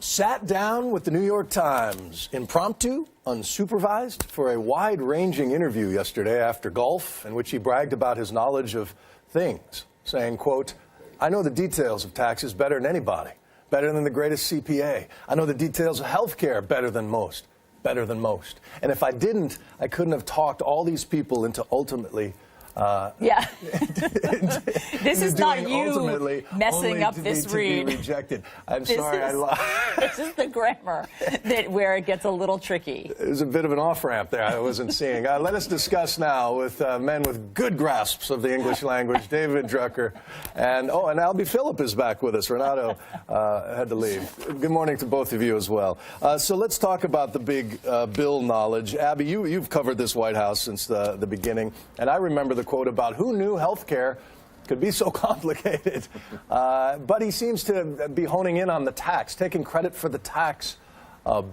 Sat down with the New York Times, impromptu, unsupervised, for a wide-ranging interview yesterday after golf, in which he bragged about his knowledge of things, saying, quote, "I know the details of taxes better than anybody, better than the greatest CPA. I know the details of health care better than most. And if I didn't, I couldn't have talked all these people into ultimately this is not you messing up this read. Rejected. I'm sorry, I lied. This is the grammar where it gets a little tricky. There's a bit of an off-ramp there I wasn't seeing. Let us discuss now with men with good grasps of the English language, David Drucker, and Albie Phillip is back with us. Renato had to leave. Good morning to both of you as well. So let's talk about the big bill knowledge. Abby, you've covered this White House since the beginning, and I remember the quote about who knew health care could be so complicated. But he seems to be honing in on the tax, taking credit for the tax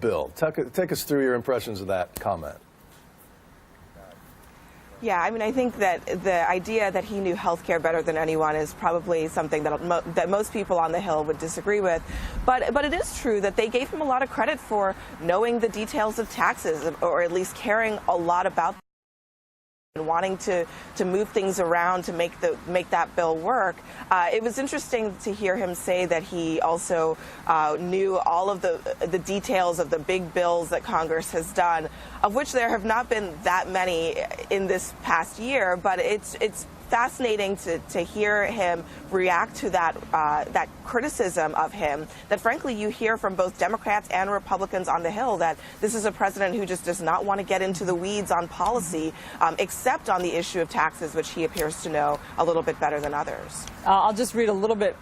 bill. Take us through your impressions of that comment. Yeah, I mean, I think that the idea that he knew health care better than anyone is probably something that most people on the Hill would disagree with. But it is true that they gave him a lot of credit for knowing the details of taxes, or at least caring a lot about them and wanting to move things around to make that bill work. It was interesting to hear him say that he also knew all of the details of the big bills that Congress has done, of which there have not been that many in this past year. But it's fascinating to hear him react to that criticism of him that, frankly, you hear from both Democrats and Republicans on the Hill, that this is a president who just does not want to get into the weeds on policy, except on the issue of taxes, which he appears to know a little bit better than others. I'll just read a little bit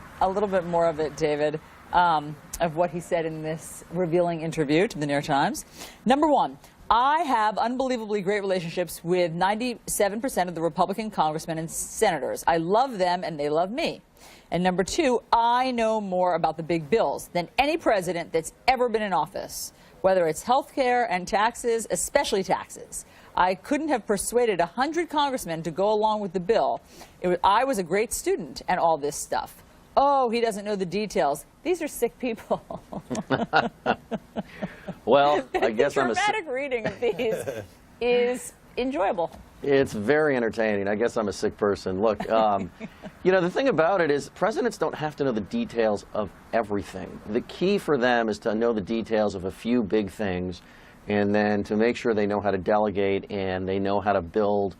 more of it, David, of what he said in this revealing interview to the New York Times. Number one, I have unbelievably great relationships with 97% of the Republican congressmen and senators. I love them and they love me. And number two, I know more about the big bills than any president that's ever been in office, whether it's health care and taxes, especially taxes. I couldn't have persuaded 100 congressmen to go along with the bill. I was a great student and all this stuff. Oh, he doesn't know the details. These are sick people. Well, I guess the dramatic reading of these is enjoyable. It's very entertaining. I guess I'm a sick person. Look, you know, the thing about it is presidents don't have to know the details of everything. The key for them is to know the details of a few big things, and then to make sure they know how to delegate and they know how to build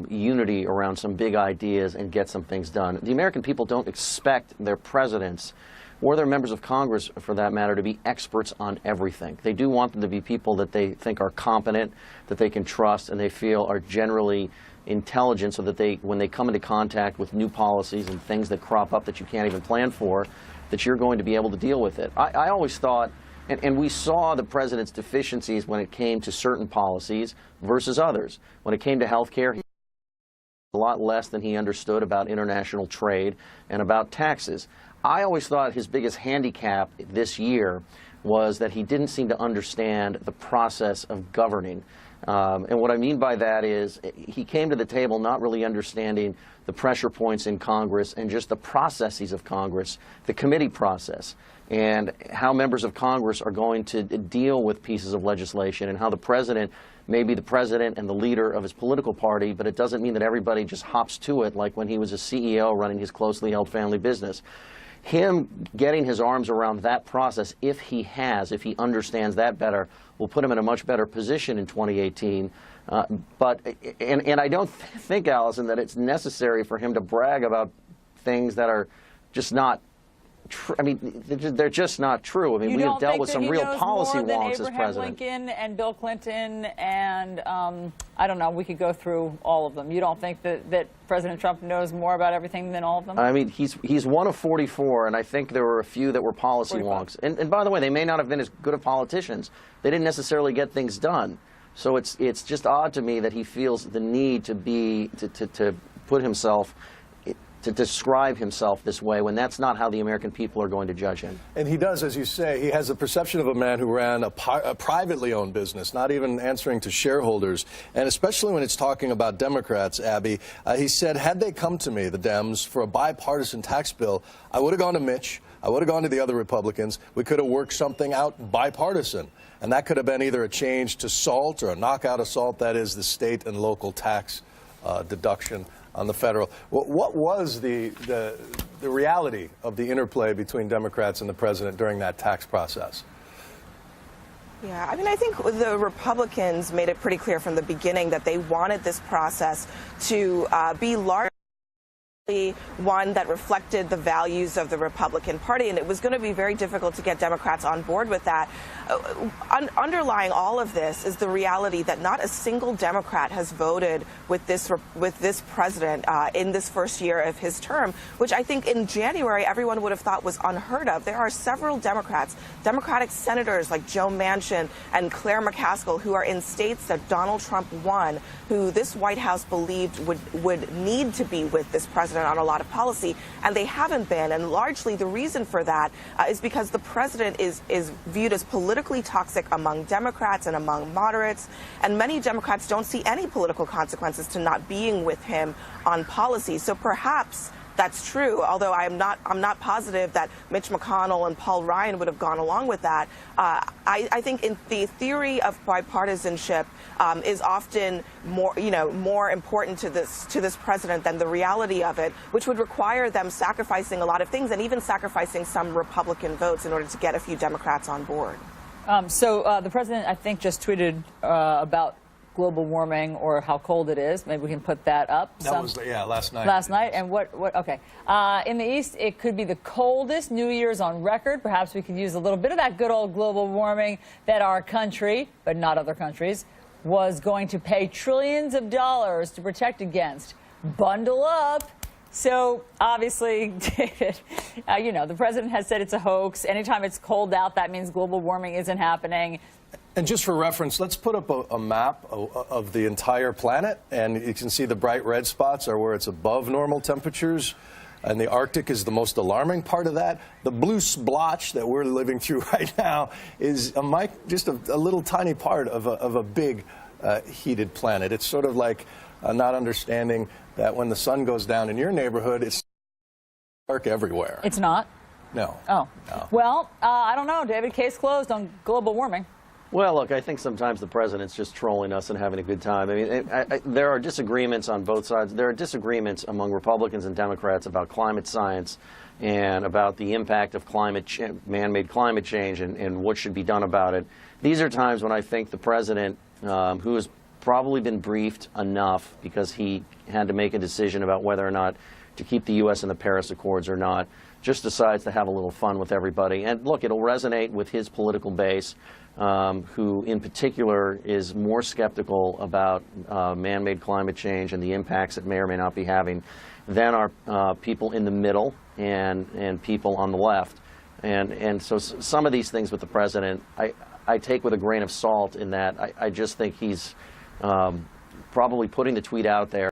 unity around some big ideas and get some things done. The American people don't expect their presidents, or their members of Congress, for that matter, to be experts on everything. They do want them to be people that they think are competent, that they can trust, and they feel are generally intelligent, so that when they come into contact with new policies and things that crop up that you can't even plan for, that you're going to be able to deal with it. I always thought, and we saw the president's deficiencies when it came to certain policies versus others. When it came to health care, he a lot less than he understood about international trade and about taxes. I always thought his biggest handicap this year was that he didn't seem to understand the process of governing. And what I mean by that is he came to the table not really understanding the pressure points in Congress and just the processes of Congress, the committee process, and how members of Congress are going to deal with pieces of legislation, and how the president may be the president and the leader of his political party, but it doesn't mean that everybody just hops to it like when he was a CEO running his closely held family business. Him getting his arms around that process, if he understands that better, will put him in a much better position in 2018. And I don't think, Allison, that it's necessary for him to brag about things that are just not true. I mean, they're just not true. I mean, we have dealt with some real policy wonks as president. Abraham Lincoln and Bill Clinton and I don't know, we could go through all of them. You don't think that President Trump knows more about everything than all of them? I mean, he's one of 44, and I think there were a few that were policy 45. wonks. And by the way, they may not have been as good of politicians. They didn't necessarily get things done. So it's just odd to me that he feels the need to put himself, to describe himself this way, when that's not how the American people are going to judge him. And he does, as you say, he has the perception of a man who ran a privately owned business, not even answering to shareholders. And especially when it's talking about Democrats, Abby, he said, had they come to me, the Dems, for a bipartisan tax bill, I would have gone to Mitch, I would have gone to the other Republicans. We could have worked something out bipartisan. And that could have been either a change to SALT or a knockout of SALT, that is the state and local tax deduction on the federal. What was the reality of the interplay between Democrats and the president during that tax process? Yeah, I mean, I think the Republicans made it pretty clear from the beginning that they wanted this process to be largely one that reflected the values of the Republican Party, and it was going to be very difficult to get Democrats on board with that. Underlying all of this is the reality that not a single Democrat has voted with this president in this first year of his term, which I think in January everyone would have thought was unheard of. There are several Democratic senators like Joe Manchin and Claire McCaskill, who are in states that Donald Trump won, who this White House believed would need to be with this president on a lot of policy, and they haven't been. And largely the reason for that is because the president is viewed as politically toxic among Democrats and among moderates, and many Democrats don't see any political consequences to not being with him on policy. So perhaps that's true, although I'm not positive that Mitch McConnell and Paul Ryan would have gone along with that. I think in the theory of bipartisanship is often more important to this president than the reality of it, which would require them sacrificing a lot of things and even sacrificing some Republican votes in order to get a few Democrats on board. So the president, I think, just tweeted about global warming or how cold it is. Maybe we can put that up. That was, last night. Last night. And okay. In the East, it could be the coldest New Year's on record. Perhaps we could use a little bit of that good old global warming that our country, but not other countries, was going to pay trillions of dollars to protect against. Bundle up. So obviously, David, the president has said it's a hoax. Anytime it's cold out, that means global warming isn't happening. And just for reference, let's put up a map of the entire planet, and you can see the bright red spots are where it's above normal temperatures, and the Arctic is the most alarming part of that. The blue splotch that we're living through right now is just a little tiny part of a big heated planet. It's sort of like not understanding that when the sun goes down in your neighborhood, it's dark everywhere. It's not? No. Oh. No. Well, I don't know, David. Case closed on global warming. Well, look, I think sometimes the president's just trolling us and having a good time. I mean, there are disagreements on both sides. There are disagreements among Republicans and Democrats about climate science and about the impact of man-made climate change and what should be done about it. These are times when I think the president, who has probably been briefed enough because he had to make a decision about whether or not to keep the U.S. in the Paris Accords or not, just decides to have a little fun with everybody. And look, it'll resonate with his political base, who in particular is more skeptical about man-made climate change and the impacts it may or may not be having than are people in the middle and people on the left. And so some of these things with the president, I take with a grain of salt in that I just think he's probably putting the tweet out there